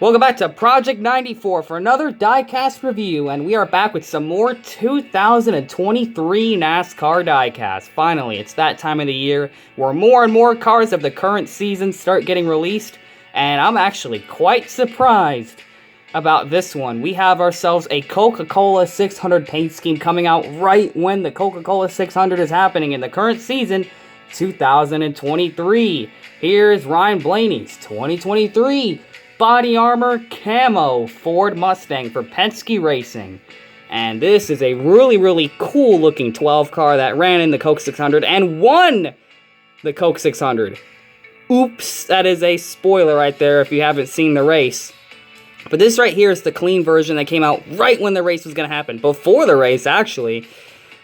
Welcome back to Project 94 for another Diecast review, and we are back with some more 2023 NASCAR Diecast. Finally, it's that time of the year where more and more cars of the current season start getting released, and I'm actually quite surprised about this one. We have ourselves a Coca-Cola 600 paint scheme coming out right when the Coca-Cola 600 is happening in the current season, 2023. Here's Ryan Blaney's 2023 Body Armor Camo Ford Mustang for Penske Racing. And this is a really cool looking 12 car that ran in the Coke 600 and won the Coke 600. Oops, that is a spoiler right there if you haven't seen the race. But this right here is the clean version that came out right when the race was going to happen. Before the race, actually.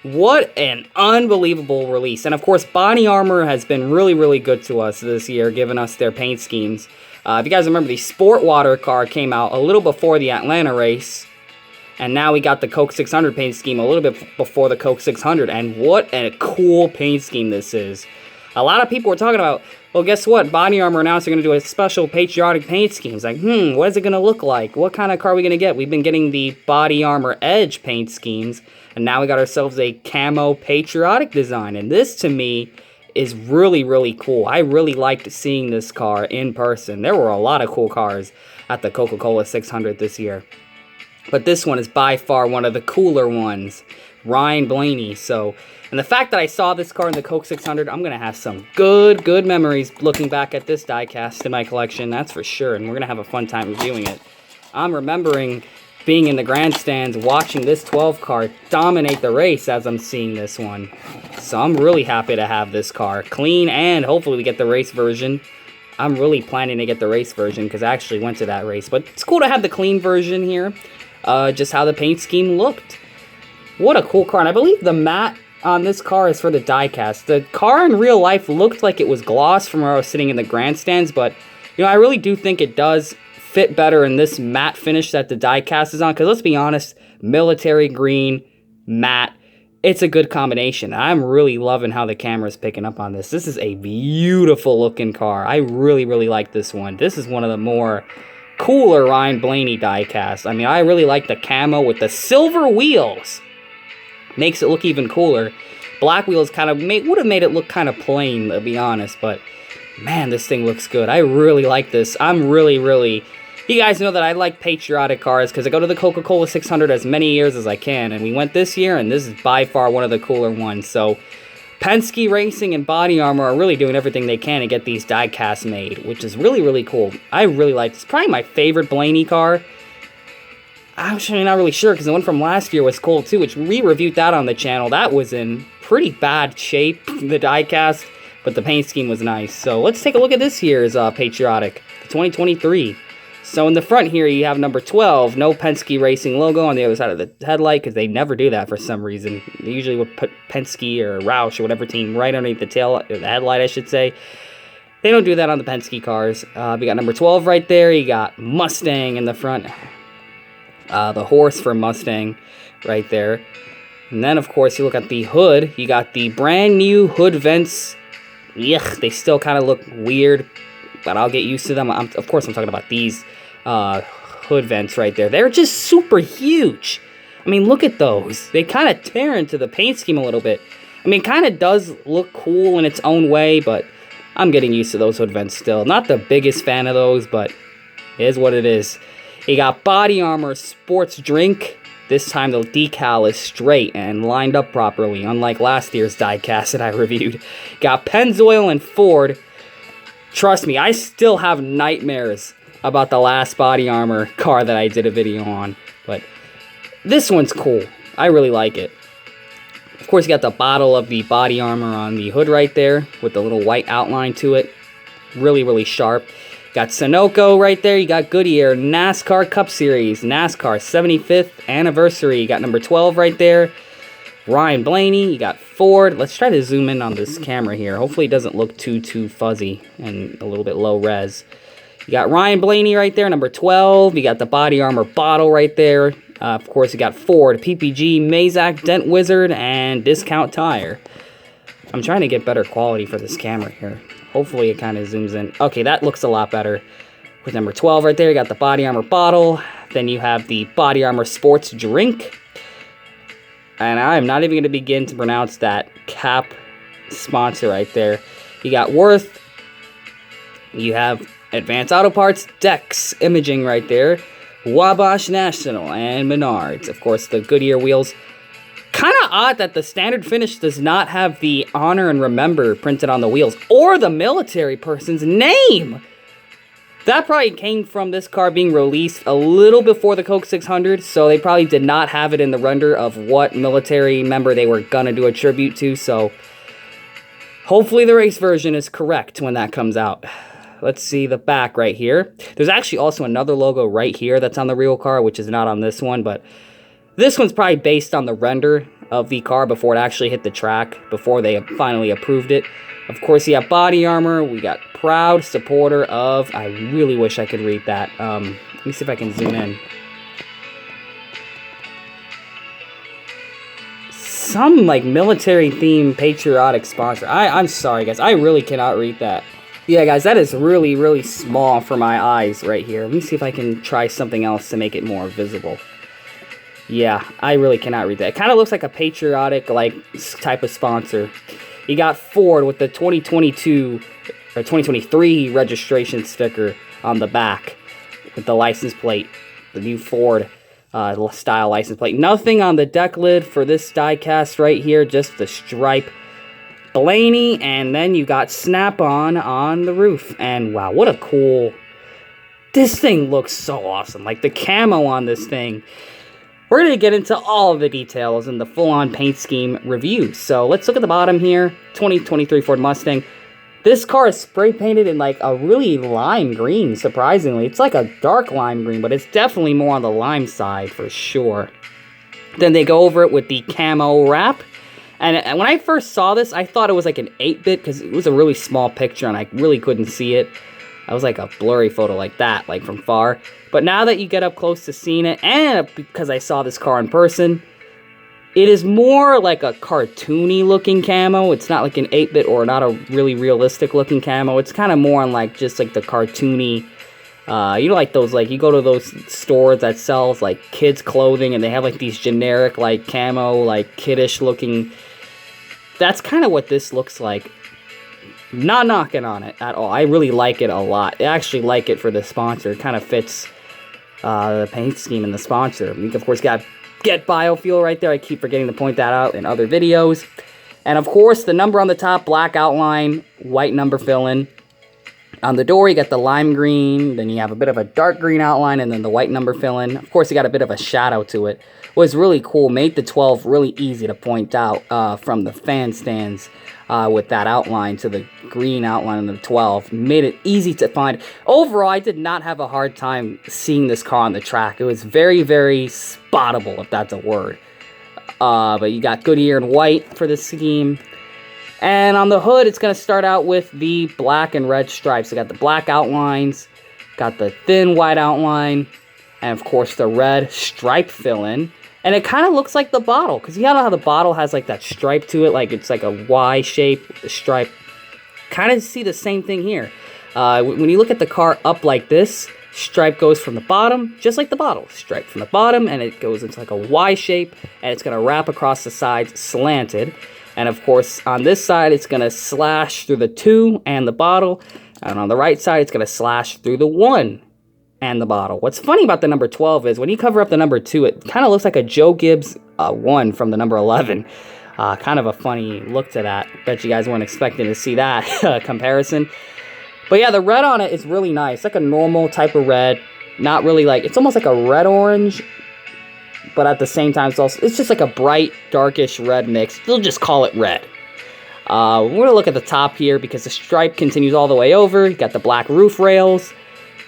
What an unbelievable release. And of course, Body Armor has been really good to us this year, giving us their paint schemes. If you guys remember, the Sport Water car came out a little before the Atlanta race. And now we got the Coke 600 paint scheme a little bit before the Coke 600. And what a cool paint scheme this is. A lot of people were talking about, well, guess what? Body Armor announced they're going to do a special patriotic paint scheme. It's like, what is it going to look like? What kind of car are we going to get? We've been getting the Body Armor Edge paint schemes. And now we got ourselves a camo patriotic design. And this, to me, is really cool. I really liked seeing this car in person. There were a lot of cool cars at the Coca-Cola 600 this year. But this one is by far one of the cooler ones. Ryan Blaney. And the fact that I saw this car in the Coke 600, I'm going to have some good memories looking back at this diecast in my collection. That's for sure. And we're going to have a fun time reviewing it. I'm remembering being in the grandstands watching this 12 car dominate the race as I'm seeing this one. So I'm really happy to have this car clean, and hopefully we get the race version. I'm really planning to get the race version because I actually went to that race. But it's cool to have the clean version here. Just how the paint scheme looked. What a cool car. And I believe the matte on this car is for the diecast. The car in real life looked like it was gloss from where I was sitting in the grandstands, but I really do think it does fit better in this matte finish that the diecast is on, because let's be honest, military green, matte, it's a good combination. I'm really loving how the camera's picking up on this. This is a beautiful looking car. I really like this one. This is one of the more cooler Ryan Blaney diecast. I mean, I really like the camo with the silver wheels. Makes it look even cooler. Black wheels kind of would have made it look kind of plain, to be honest, but man, this thing looks good. I really like this. I'm really... You guys know that I like patriotic cars because I go to the Coca-Cola 600 as many years as I can, and we went this year, and this is by far one of the cooler ones. So Penske Racing and Body Armor are really doing everything they can to get these diecasts made, which is really cool. I really like this. Probably my favorite Blaney car. I'm actually not really sure because the one from last year was cool too, which we reviewed that on the channel. That was in pretty bad shape, the diecast, but the paint scheme was nice. So let's take a look at this year's patriotic, the 2023. So in the front here, you have number 12, no Penske Racing logo on the other side of the headlight, because they never do that for some reason. They usually would put Penske or Roush or whatever team right underneath the headlight, I should say. They don't do that on the Penske cars. We got number 12 right there. You got Mustang in the front. The horse for Mustang right there. And then, of course, you look at the hood. You got the brand new hood vents. Yuck, they still kind of look weird, but I'll get used to them. Of course, I'm talking about these hood vents right there. They're just super huge. I mean, look at those. They kind of tear into the paint scheme a little bit. I mean, it kind of does look cool in its own way, but I'm getting used to those hood vents still. Not the biggest fan of those, but it is what it is. You got Body Armor Sports Drink. This time the decal is straight and lined up properly, unlike last year's diecast that I reviewed. Got Pennzoil and Ford. Trust me, I still have nightmares about the last Body Armor car that I did a video on. But this one's cool. I really like it. Of course, you got the bottle of the Body Armor on the hood right there with the little white outline to it. Really sharp. Got Sunoco right there. You got Goodyear NASCAR Cup Series. NASCAR 75th anniversary. You got number 12 right there. Ryan Blaney. You got Ford. Let's try to zoom in on this camera here. Hopefully it doesn't look too fuzzy and a little bit low res. You got Ryan Blaney right there, number 12. You got the Body Armor bottle right there. Of course, you got Ford, PPG, Mazak, Dent Wizard, and Discount Tire. I'm trying to get better quality for this camera here. Hopefully it kind of zooms in. Okay, that looks a lot better. With number 12 right there, you got the body armor bottle. Then you have the body armor sports drink. And I'm not even going to begin to pronounce that cap sponsor right there. You got Worth. You have Advanced Auto Parts, Dex Imaging right there. Wabash National and Menards. Of course, the Goodyear wheels. Kind of odd that the standard finish does not have the honor and remember printed on the wheels. Or the military person's name. That probably came from this car being released a little before the Coke 600, so they probably did not have it in the render of what military member they were gonna do a tribute to, so hopefully the race version is correct when that comes out. Let's see the back right here. There's actually also another logo right here that's on the real car, which is not on this one, but this one's probably based on the render of the car before it actually hit the track, before they finally approved it. Of course, you have body armor. We got proud supporter of... I really wish I could read that. Let me see if I can zoom in. Some, like, military-themed patriotic sponsor. I'm sorry, guys. I really cannot read that. Yeah, guys, that is really, really small for my eyes right here. Let me see if I can try something else to make it more visible. Yeah, I really cannot read that. It kind of looks like a patriotic, like, type of sponsor. You got Ford with the 2022 or 2023 registration sticker on the back with the license plate, the new Ford style license plate. Nothing on the deck lid for this diecast right here, just the stripe. Blaney, and then you got Snap-on the roof. And wow, what a cool... This thing looks so awesome. Like the camo on this thing. We're going to get into all of the details in the full-on paint scheme review. So let's look at the bottom here. 2023 Ford Mustang. This car is spray painted in like a really lime green, surprisingly. It's like a dark lime green, but it's definitely more on the lime side for sure. Then they go over it with the camo wrap. And when I first saw this, I thought it was like an 8-bit because it was a really small picture and I really couldn't see it. That was like a blurry photo like that, like from far. But now that you get up close to seeing it, and because I saw this car in person, it is more like a cartoony looking camo. It's not like an 8-bit or not a really realistic looking camo. It's kind of more on like just like the cartoony, you know, like those, like you go to those stores that sells like kids clothing and they have like these generic like camo, like kiddish looking. That's kind of what this looks like. Not knocking on it at all. I really like it a lot. I actually like it for the sponsor. It kind of fits the paint scheme and the sponsor. You, of course, got Get Biofuel right there. I keep forgetting to point that out in other videos. And, of course, the number on the top, black outline, white number fill-in. On the door, you got the lime green. Then you have a bit of a dark green outline and then the white number fill-in. Of course, you got a bit of a shadow to it. It was really cool. Made the 12 really easy to point out from the fan stands. With that outline to the green outline of the 12. Made it easy to find. Overall, I did not have a hard time seeing this car on the track. It was very, very spottable, if that's a word. But you got Goodyear in white for this scheme. And on the hood, it's going to start out with the black and red stripes. You got the black outlines, got the thin white outline, and of course the red stripe fill-in. And it kind of looks like the bottle, because you know how the bottle has like that stripe to it, like it's like a Y shape stripe. Kind of see the same thing here. When you look at the car up like this, stripe goes from the bottom, just like the bottle. Stripe from the bottom, and it goes into like a Y shape, and it's going to wrap across the sides slanted. And of course, on this side, it's going to slash through the 2 and the bottle. And on the right side, it's going to slash through the 1. And the bottle. What's funny about the number 12 is when you cover up the number 2, it kind of looks like a Joe Gibbs 1 from the number 11. Kind of a funny look to that. Bet you guys weren't expecting to see that comparison. But yeah, the red on it is really nice. Like a normal type of red. Not really like, it's almost like a red-orange. But at the same time, it's just like a bright, darkish red mix. They'll just call it red. We're going to look at the top here because the stripe continues all the way over. You got the black roof rails.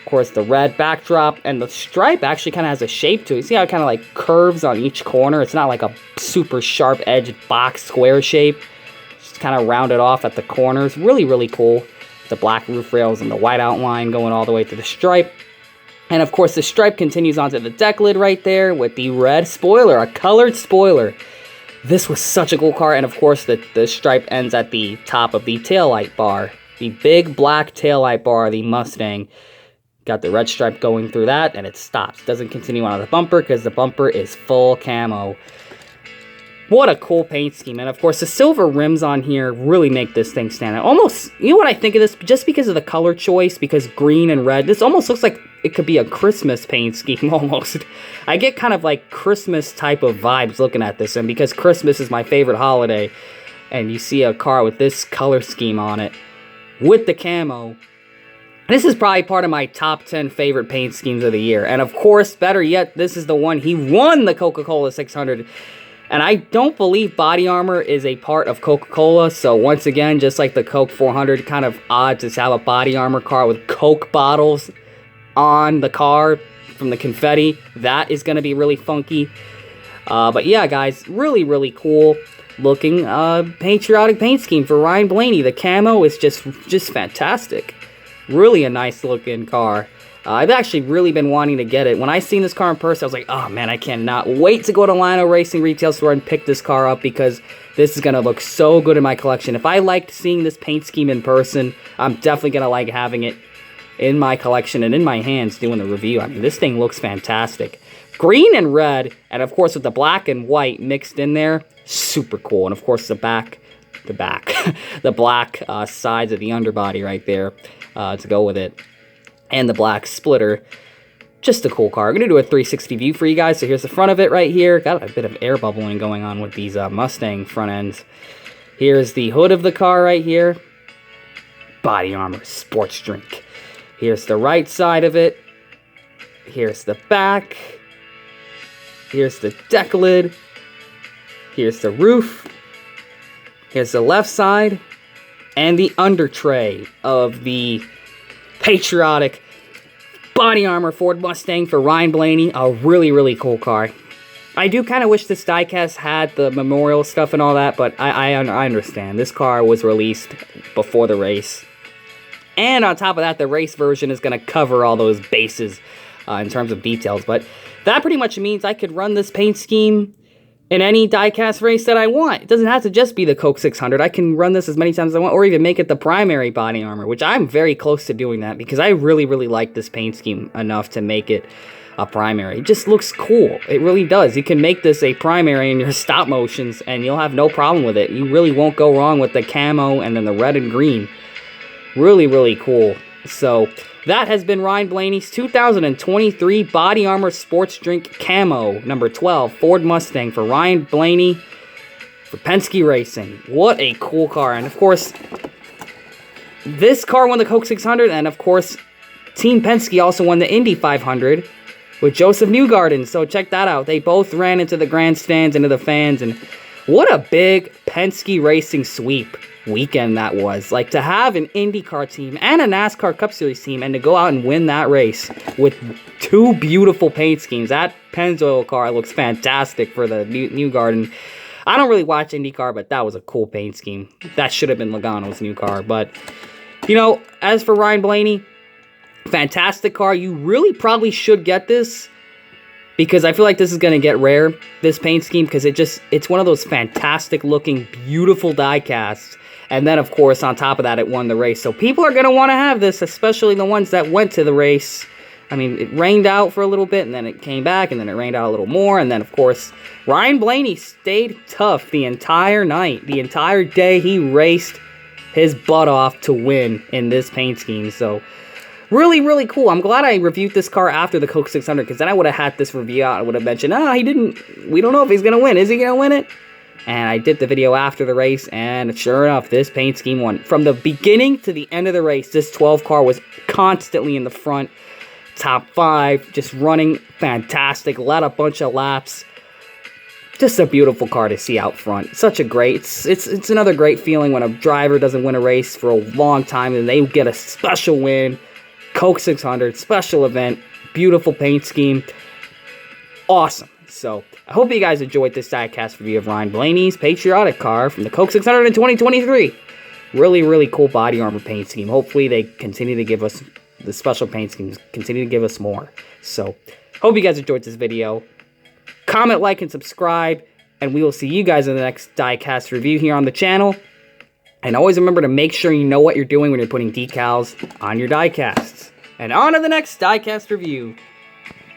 Of course, the red backdrop, and the stripe actually kind of has a shape to it. See how it kind of like curves on each corner? It's not like a super sharp edged box square shape. Just kind of rounded off at the corners. Really, really cool. The black roof rails and the white outline going all the way to the stripe. And of course, the stripe continues onto the deck lid right there with the red spoiler, a colored spoiler. This was such a cool car, and of course, the stripe ends at the top of the taillight bar. The big black taillight bar of the Mustang. Got the red stripe going through that, and it stops. Doesn't continue on the bumper because the bumper is full camo. What a cool paint scheme. And of course, the silver rims on here really make this thing stand out. Almost, you know what I think of this? Just because of the color choice, because green and red, this almost looks like it could be a Christmas paint scheme almost. I get kind of like Christmas type of vibes looking at this, and because Christmas is my favorite holiday, and you see a car with this color scheme on it, with the camo, this is probably part of my top 10 favorite paint schemes of the year. And of course, better yet, this is the one he won the Coca-Cola 600. And I don't believe body armor is a part of Coca-Cola, so once again, just like the Coke 400, kind of odd to have a body armor car with Coke bottles on the car from the confetti. That is going to be really funky. But yeah, guys, really, really cool looking patriotic paint scheme for Ryan Blaney. The camo is just fantastic. Really a nice looking car. I've actually really been wanting to get it. When I seen this car in person, I was like, oh man, I cannot wait to go to Lionel Racing retail store and pick this car up because this is going to look so good in my collection. If I liked seeing this paint scheme in person, I'm definitely going to like having it in my collection and in my hands doing the review. I mean, this thing looks fantastic. Green and red, and of course with the black and white mixed in there, super cool. And of course the black sides of the underbody right there to go with it. And the black splitter. Just a cool car. I'm going to do a 360 view for you guys. So here's the front of it right here. Got a bit of air bubbling going on with these Mustang front ends. Here's the hood of the car right here. Body armor, sports drink. Here's the right side of it. Here's the back. Here's the deck lid. Here's the roof. Here's the left side. And the under tray of the patriotic body armor Ford Mustang for Ryan Blaney. A really, really cool car. I do kind of wish this diecast had the memorial stuff and all that, but I understand. This car was released before the race. And on top of that, the race version is going to cover all those bases in terms of details. But that pretty much means I could run this paint scheme in any diecast race that I want. It doesn't have to just be the Coke 600. I can run this as many times as I want, or even make it the primary body armor, which I'm very close to doing that because I really, really like this paint scheme enough to make it a primary. It just looks cool. It really does. You can make this a primary in your stop motions, and you'll have no problem with it. You really won't go wrong with the camo and then the red and green. Really, really cool. So that has been Ryan Blaney's 2023 Body Armor Sports Drink Camo number 12 Ford Mustang for Ryan Blaney for Penske Racing. What a cool car. And of course, this car won the Coke 600, and of course, Team Penske also won the Indy 500 with Joseph Newgarden. So check that out. They both ran into the grandstands, into the fans, and what a big Penske Racing sweep weekend that was. Like, to have an IndyCar team and a NASCAR Cup Series team and to go out and win that race with two beautiful paint schemes. That Pennzoil car looks fantastic for the Newgarden. I don't really watch IndyCar, but that was a cool paint scheme. That should have been Logano's new car. But, you know, as for Ryan Blaney, fantastic car. You really probably should get this because I feel like this is going to get rare, this paint scheme, because it's one of those fantastic looking, beautiful die casts. And then, of course, on top of that, it won the race. So people are going to want to have this, especially the ones that went to the race. I mean, it rained out for a little bit, and then it came back, and then it rained out a little more. And then, of course, Ryan Blaney stayed tough the entire night. The entire day, he raced his butt off to win in this paint scheme. So really, really cool. I'm glad I reviewed this car after the Coke 600, because then I would have had this review out. I would have mentioned, we don't know if he's going to win. Is he going to win it? And I did the video after the race, and sure enough, this paint scheme won. From the beginning to the end of the race, this 12 car was constantly in the front, top 5, just running fantastic, led a bunch of laps. Just a beautiful car to see out front. Such a great, it's another great feeling when a driver doesn't win a race for a long time, and they get a special win. Coke 600, special event, beautiful paint scheme. Awesome. So, I hope you guys enjoyed this diecast review of Ryan Blaney's patriotic car from the Coke 600 in 2023. Really, really cool body armor paint scheme. Hopefully, they continue to give us the special paint schemes, continue to give us more. So, hope you guys enjoyed this video. Comment, like, and subscribe, and we will see you guys in the next diecast review here on the channel. And always remember to make sure you know what you're doing when you're putting decals on your diecasts. And on to the next Diecast review.